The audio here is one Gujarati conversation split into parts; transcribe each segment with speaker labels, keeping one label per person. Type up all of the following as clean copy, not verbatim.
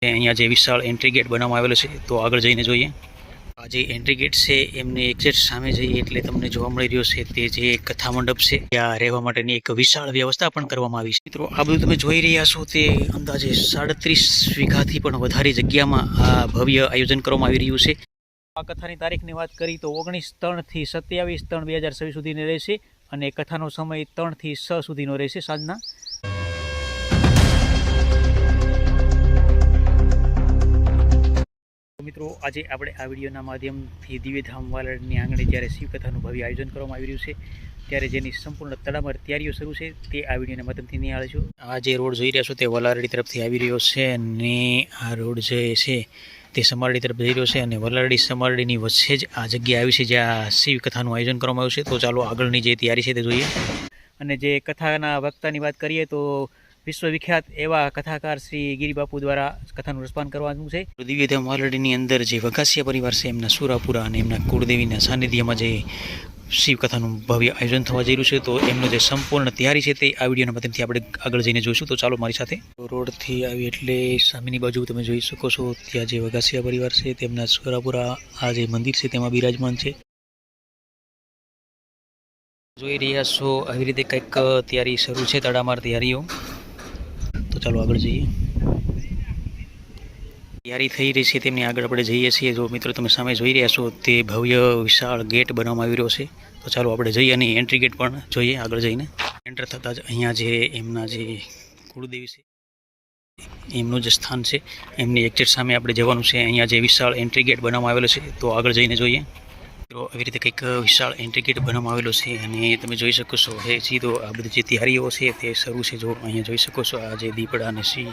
Speaker 1: અહીંયા જે વિશાળ એન્ટ્રી ગેટ બનાવવામાં આવેલો છે તો આગળ જઈને જોઈએ. આ જે એન્ટ્રી ગેટ છે એમને એક્ઝેક્ટ સામે જઈએ એટલે તમને જોવા મળી રહ્યો છે તે જે કથા મંડપ છે ત્યાં રહેવા માટેની એક વિશાળ વ્યવસ્થા પણ કરવામાં આવી છે. મિત્રો આ બધું તમે જોઈ રહ્યા છો તે અંદાજે 37 વીઘાથી પણ વધારે જગ્યામાં આ ભવ્ય આયોજન કરવામાં આવી રહ્યું છે. આ કથાની તારીખની વાત કરી તો 19/3 થી 27/3/2026 સુધીની રહેશે અને કથાનો સમય 3 થી 6 સુધીનો રહેશે સાંજના. મિત્રો આજે આપણે આ વિડીયોના માધ્યમથી દિવ્યધામ વાલડની આંગણે જ્યારે શિવકથાનું ભવ્ય આયોજન કરવામાં આવી રહ્યું છે ત્યારે જેની સંપૂર્ણ તડામાર તૈયારીઓ શરૂ છે તે આ વિડીયોના માધ્યમથી નિહાળીશું. આ જે રોડ જોઈ રહ્યા છો તે વલારડી તરફથી આવી રહ્યો છે અને આ રોડ જે છે તે સમારડી તરફ જઈ રહ્યો છે અને વલારડી સમારડીની વચ્ચે જ આ જગ્યા આવી છે જ્યાં શિવકથાનું આયોજન કરવામાં આવ્યું છે. તો ચાલો આગળની જે તૈયારી છે તે જોઈએ. અને જે કથાના વક્તાની વાત કરીએ તો વિશ્વવિખ્યાત એવા કથાકાર શ્રી ગિરિબાપુ દ્વારા કથાનું રસપાન કરવાનું છે. દિવ્યધામ વાલડીની અંદર જે વઘાસિયા પરિવાર છે એમના સુરાપુરા અને એમના કુળદેવીના સાનિધ્યમાં જે શિવકથાનું ભવ્ય આયોજન થવા જઈ રહ્યું છે તો એમનો જે સંપૂર્ણ તૈયારી છે તે આ વિડીયોના માધ્યમથી આપણે આગળ જઈને જોઈશું. તો ચાલો મારી સાથે. રોડથી આવી એટલે સામેની બાજુ તમે જોઈ શકો છો ત્યાં જે વઘાસિયા પરિવાર છે તેમના સુરાપુરા આ જે મંદિર છે તેમાં બિરાજમાન છે. જોઈ રહ્યા છો આવી રીતે કંઈક તૈયારી શરૂ છે, તડામાર તૈયારીઓ. તો ચાલો આગળ જઈએ. તૈયારી થઈ રહી છે તેમની આગળ આપણે જઈએ છીએ. જો મિત્રો તમે સામે જોઈ રહ્યા છો તે ભવ્ય વિશાળ ગેટ બનાવવામાં આવી રહ્યો છે. તો ચાલો આપણે જઈએ અને એન્ટ્રી ગેટ પણ જોઈએ આગળ જઈને. એન્ટર થતાં જ અહીંયા જે એમના જે કુળદેવી છે એમનું જે સ્થાન છે એમની એક્ઝેક્ટ સામે આપણે જવાનું છે. અહીંયા જે વિશાળ એન્ટ્રી ગેટ બનાવવામાં આવેલો છે તો આગળ જઈને જોઈએ. તો આવી રીતે કંઈક વિશાળ એન્ટ્રી ગેટ બનાવવામાં આવેલો છે અને તમે જોઈ શકો છો હે સીધો આ બધી જે તૈયારીઓ છે તે શરૂ છે. જો અહીંયા જોઈ શકો છો આ જે દીપડા અને સિંહ.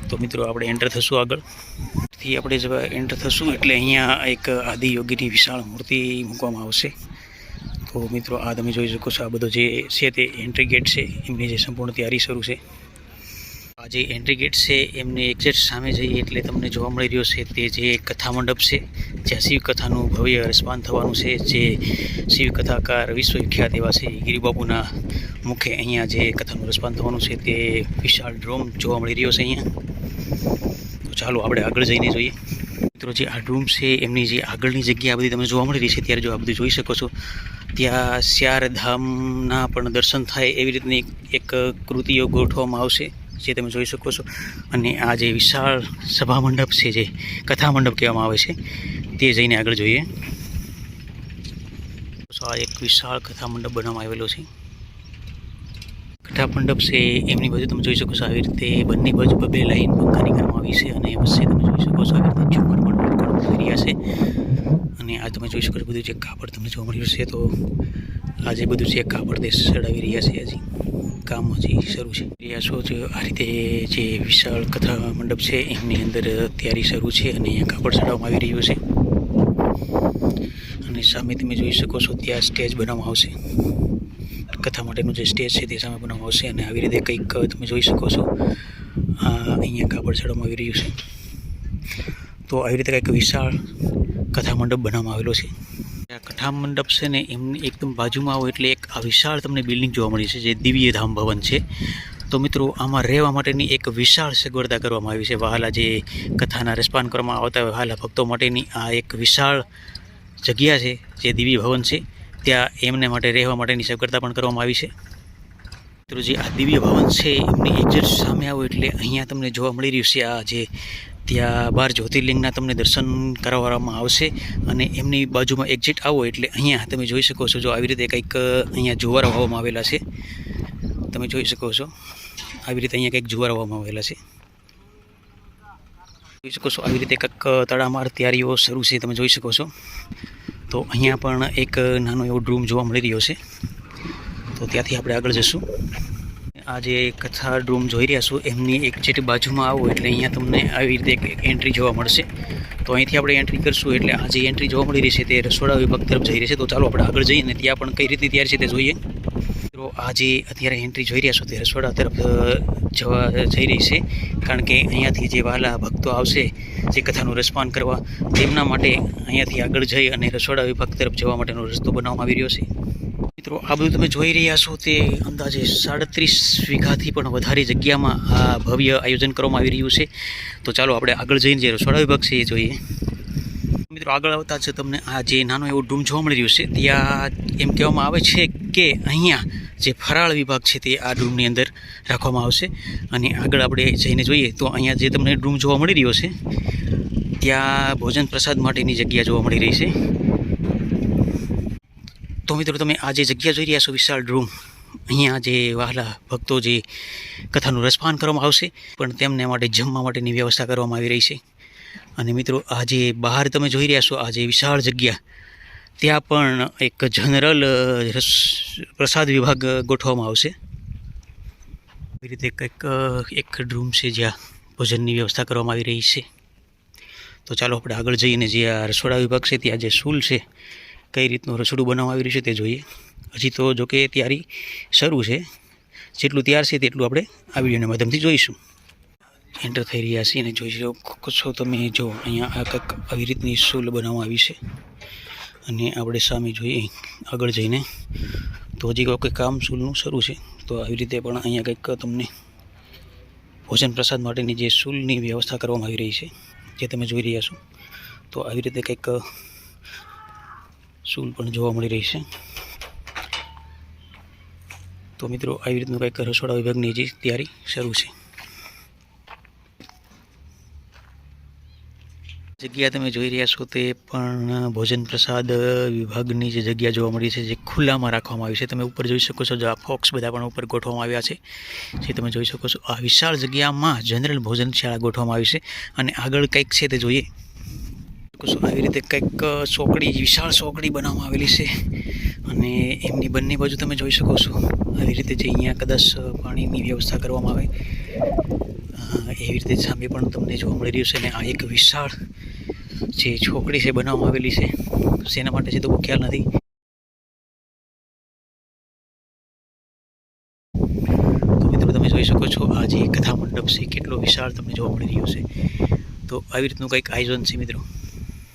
Speaker 1: તો મિત્રો આપણે એન્ટર થશું આગળથી. આપણે જો એન્ટર થશું એટલે અહીંયા એક આદિયોગીની વિશાળ મૂર્તિ મૂકવામાં આવશે. તો મિત્રો આ તમે જોઈ શકો છો આ બધો જે છે તે એન્ટ્રી ગેટ છે એમની જે સંપૂર્ણ તૈયારી શરૂ છે. આ જે એન્ટ્રી ગેટ છે એમને એક્ઝેક્ટ સામે જઈએ એટલે તમને જોવા મળી રહ્યો છે તે જે કથા મંડપ છે જ્યાં શિવકથાનું ભવ્ય રસપાન થવાનું છે. જે શિવકથાકાર વિશ્વવિખ્યાત એવા છે ગિરિબાપુના મુખે અહીંયા જે કથાનું રસપાન થવાનું છે તે વિશાળ ડ્રોમ જોવા મળી રહ્યો છે અહીંયા. તો ચાલો આપણે આગળ જઈને જોઈએ. મિત્રો જે આ ડ્રોમ છે એમની જે આગળની જગ્યા બધી તમે જોવા મળી રહી છે ત્યારે જો આ બધું જોઈ શકો છો ત્યાં ચારધામના પણ દર્શન થાય એવી રીતની એક કૃતિઓ ગોઠવવામાં આવશે જે તમે જોઈ શકો છો. અને આ જે વિશાળ સભા મંડપ છે જે કથા મંડપ કહેવામાં આવે છે તે જઈને આગળ જોઈએ. આ એક વિશાળ કથા મંડપ બનાવવામાં આવેલો છે. કથા મંડપ છે એમની બાજુ તમે જોઈ શકો છો આવી રીતે બંને બાજુ બે લાઈન પંખાની કરવામાં આવી છે અને વચ્ચે તમે જોઈ શકો છો આવી રીતે ઝુમર પણ કરવામાં આવી રહ્યા છે. અને આ તમે જોઈ શકો છો બધું જે કાપડ તમને જોવા મળ્યું છે તો આ જે બધું છે કાપડ તે ચડાવી રહ્યા છે. હજી કામ હજી શરૂ છે. આ રીતે જે વિશાળ કથા મંડપ છે એમની અંદર તૈયારી શરૂ છે અને અહીંયા કાપડ ચડાવવામાં આવી રહ્યું છે. અને સામે તમે જોઈ શકો છો ત્યાં સ્ટેજ બનાવવામાં આવશે. કથા માટેનું જે સ્ટેજ છે તે સામે બનાવવામાં આવશે અને આવી રીતે કંઈક તમે જોઈ શકો છો અહીંયા કાપડ ચડાવવામાં આવી રહ્યું છે. તો આવી રીતે કંઈક વિશાળ કથા મંડપ બનાવવામાં આવેલો છે. કથા મંડપ છે ને એમની એકદમ બાજુમાં આવો એટલે એક આ વિશાળ તમને બિલ્ડિંગ જોવા મળી છે જે દિવ્યધામ ભવન છે. તો મિત્રો આમાં રહેવા માટેની એક વિશાળ સગવડતા કરવામાં આવી છે. વહાલા જે કથાના રસપાન કરવામાં આવતા વહાલા ભક્તો માટેની આ એક વિશાળ જગ્યા છે જે દિવ્ય ભવન છે ત્યાં એમને માટે રહેવા માટેની સગવડતા પણ કરવામાં આવી છે. મિત્રો જે આ દિવ્ય ભવન છે એમની એક્ઝેક્ટ સામે આવો એટલે અહીંયા તમને જોવા મળી રહ્યું છે આ જે ત્યાં 12 જ્યોતિર્લિંગના તમને દર્શન કરાવવામાં આવશે. અને એમની બાજુમાં એક્ઝિટ આવો એટલે અહીંયા તમે જોઈ શકો છો જો આવી રીતે કંઈક અહીંયા જુવારા વાવવામાં આવેલા છે. તમે જોઈ શકો છો આવી રીતે અહીંયા કંઈક જુવારા વાવવામાં આવેલા છે. જોઈ શકો છો આવી રીતે કંઈક તડામાર તૈયારીઓ શરૂ છે તમે જોઈ શકો છો. તો અહીંયા પણ એક નાનો એવો ડ્રૂમ જોવા મળી રહ્યો છે. તો ત્યાંથી આપણે આગળ જઈશું. આ જે કથા ડ્રૂમ જોઈ રહ્યા છો એમની એક્ઝેક્ટ બાજુમાં આવો એટલે અહીંયા તમને આવી રીતે એક એન્ટ્રી જોવા મળશે. તો અહીંથી આપણે એન્ટ્રી કરીશું એટલે આ જે એન્ટ્રી જોવા મળી રહી છે તે રસોડા વિભાગ તરફ જઈ રહી છે. તો ચાલો આપણે આગળ જઈએ અને ત્યાં પણ કઈ રીતની તૈયારી છે તે જોઈએ. તો આ જે અત્યારે એન્ટ્રી જોઈ રહ્યા છો તે રસોડા તરફ જવા જઈ રહી છે કારણ કે અહીંયાથી જે વહાલા ભક્તો આવશે જે કથાનું રસપાન કરવા તેમના માટે અહીંયાથી આગળ જઈ અને રસોડા વિભાગ તરફ જવા માટેનો રસ્તો બનાવવામાં આવી રહ્યો છે. મિત્રો આ બધું તમે જોઈ રહ્યા છો તે અંદાજે 37 વીઘાથી પણ વધારે જગ્યામાં આ ભવ્ય આયોજન કરવામાં આવી રહ્યું છે. તો ચાલો આપણે આગળ જઈને જે રસોડા વિભાગ છે એ જોઈએ. મિત્રો આગળ આવતા જ તમને આ જે નાનો એવો રૂમ જોવા મળી રહ્યું છે. ત્યાં એમ કહેવામાં આવે છે કે અહીંયા જે ફરાળ વિભાગ છે તે આ રૂમની અંદર રાખવામાં આવશે. અને આગળ આપણે જઈને જોઈએ તો અહીંયા જે તમને રૂમ જોવા મળી રહ્યો છે ત્યાં ભોજન પ્રસાદ માટેની જગ્યા જોવા મળી રહી છે. તો મિત્રો તમે આ જે જગ્યા જોઈ રહ્યા છો વિશાળ રૂમ, અહીંયા જે વહાલા ભક્તો જે કથાનું રસપાન કરવામાં આવશે પણ તેમને માટે જમવા માટેની વ્યવસ્થા કરવામાં આવી રહી છે. અને મિત્રો આ જે બહાર તમે જોઈ રહ્યા છો આ જે વિશાળ જગ્યા, ત્યાં પણ એક જનરલ પ્રસાદ વિભાગ ગોઠવવામાં આવશે. એવી રીતે કંઈક એક રૂમ છે જ્યાં ભોજનની વ્યવસ્થા કરવામાં આવી રહી છે. તો ચાલો આપણે આગળ જઈને જે આ રસોડા વિભાગ છે ત્યાં જે સૂલ છે, કઈ રીતનું રસોડું બનાવવામાં આવી રહ્યું છે તે જોઈએ. હજી તો જોકે તૈયારી શરૂ છે, જેટલું તૈયાર છે તેટલું આપણે આ વિડીયોના માધ્યમથી જોઈશું. એન્ટર થઈ રહ્યા છીએ અને જોઈ શકો છો તમે, જો અહીંયા આ કંઈક આવી રીતની સૂલ બનાવવામાં આવી છે. અને આપણે સામે જોઈએ આગળ જઈને તો હજી કોઈ કામ સૂલનું શરૂ છે. તો આવી રીતે પણ અહીંયા કંઈક તમને ભોજન પ્રસાદ માટેની જે સૂલની વ્યવસ્થા કરવામાં આવી રહી છે જે તમે જોઈ રહ્યા છો. તો આવી રીતે કંઈક સૂલ પણ જોવા મળી રહી છે. તો મિત્રો આવી રીતનું કંઈક રસોડા વિભાગની હજી તૈયારી શરૂ છે. જગ્યા તમે જોઈ રહ્યા છો તે પણ ભોજન પ્રસાદ વિભાગની જે જગ્યા જોવા મળી છે જે ખુલ્લામાં રાખવામાં આવી છે. તમે ઉપર જોઈ શકો છો, જો આ ફોક્સ બધા પણ ઉપર ગોઠવવામાં આવ્યા છે જે તમે જોઈ શકો છો. આ વિશાળ જગ્યામાં જનરલ ભોજનશાળા ગોઠવવામાં આવી છે. અને આગળ કંઈક છે તે જોઈએ. આવી રીતે કંઈક ચોકડી, વિશાળ ચોકડી બનાવવામાં આવેલી છે. અને એમની બંને બાજુ તમે જોઈ શકો છો આવી રીતે જે અહીંયા કદાચ પાણીની વ્યવસ્થા કરવામાં આવે એવી રીતે સામે પણ તમને જોવા મળી રહ્યું છે. અને આ એક વિશાળ જે ચોકડી છે બનાવવામાં આવેલી છે, શેના માટે છે તો બહુ ખ્યાલ નથી. તો મિત્રો તમે જોઈ શકો છો આ જે કથા મંડપ છે કેટલો વિશાળ તમને જોવા મળી રહ્યો છે. તો આવી રીતનું કંઈક આયોજન છે મિત્રો.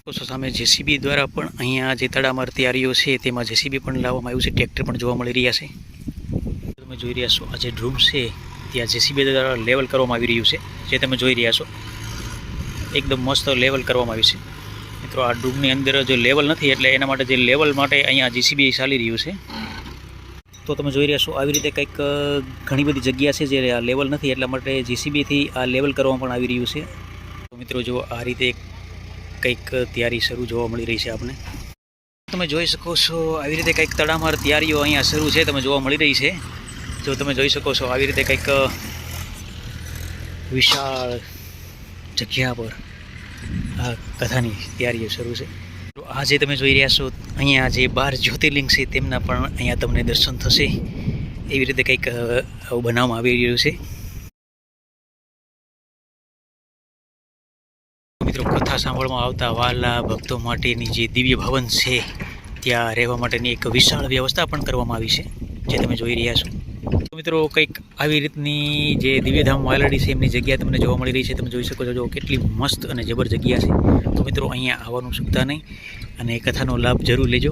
Speaker 1: સામે જેસીબી દ્વારા પણ અહીંયા જે તડામાર તૈયારીઓ છે તેમાં જેસીબી પણ લાવવામાં આવ્યું છે, ટ્રેક્ટર પણ જોવા મળી રહ્યા છે. તમે જોઈ રહ્યા છો આ જે રૂમ છે ત્યાં જેસીબી દ્વારા લેવલ કરવામાં આવી રહ્યું છે જે તમે જોઈ રહ્યા છો. એકદમ મસ્ત લેવલ કરવામાં આવ્યું છે. મિત્રો આ રૂમની અંદર જો લેવલ નથી એટલે એના માટે જે લેવલ માટે અહીંયા જેસીબી ચાલી રહ્યું છે. તો તમે જોઈ રહ્યા છો આવી રીતે કંઈક ઘણી બધી જગ્યા છે જે આ લેવલ નથી એટલા માટે જેસીબીથી આ લેવલ કરવામાં પણ આવી રહ્યું છે. તો મિત્રો જો આ રીતે કંઈક તૈયારી શરૂ જોવા મળી રહી છે આપણને. તમે જોઈ શકો છો આવી રીતે કંઈક તડામાર તૈયારીઓ અહીંયા શરૂ છે તમે જોવા મળી રહી છે. જો તમે જોઈ શકો છો આવી રીતે કંઈક વિશાળ જગ્યા પર આ કથાની તૈયારીઓ શરૂ છે. તો આ જે તમે જોઈ રહ્યા છો અહીંયા જે 12 જ્યોતિર્લિંગ છે તેમના પણ અહીંયા તમને દર્શન થશે. એવી રીતે કંઈક આવું બનાવવામાં આવી રહ્યું છે. મિત્રો કથા સાંભળવા આવતા વહાલા ભક્તો માટેની જે દિવ્ય ભવન છે ત્યાં રહેવા માટેની એક વિશાળ વ્યવસ્થા પણ કરવામાં આવી છે જે તમે જોઈ રહ્યા છો. તો મિત્રો કંઈક આવી રીતની જે દિવ્યધામ વાલડી છે એમની જગ્યા તમને જોવા મળી રહી છે. તમે જોઈ શકો છો જો કેટલી મસ્ત અને જબર જગ્યા છે. તો મિત્રો અહીંયા આવવાનું ચૂકતા નહીં અને કથાનો લાભ જરૂર લેજો.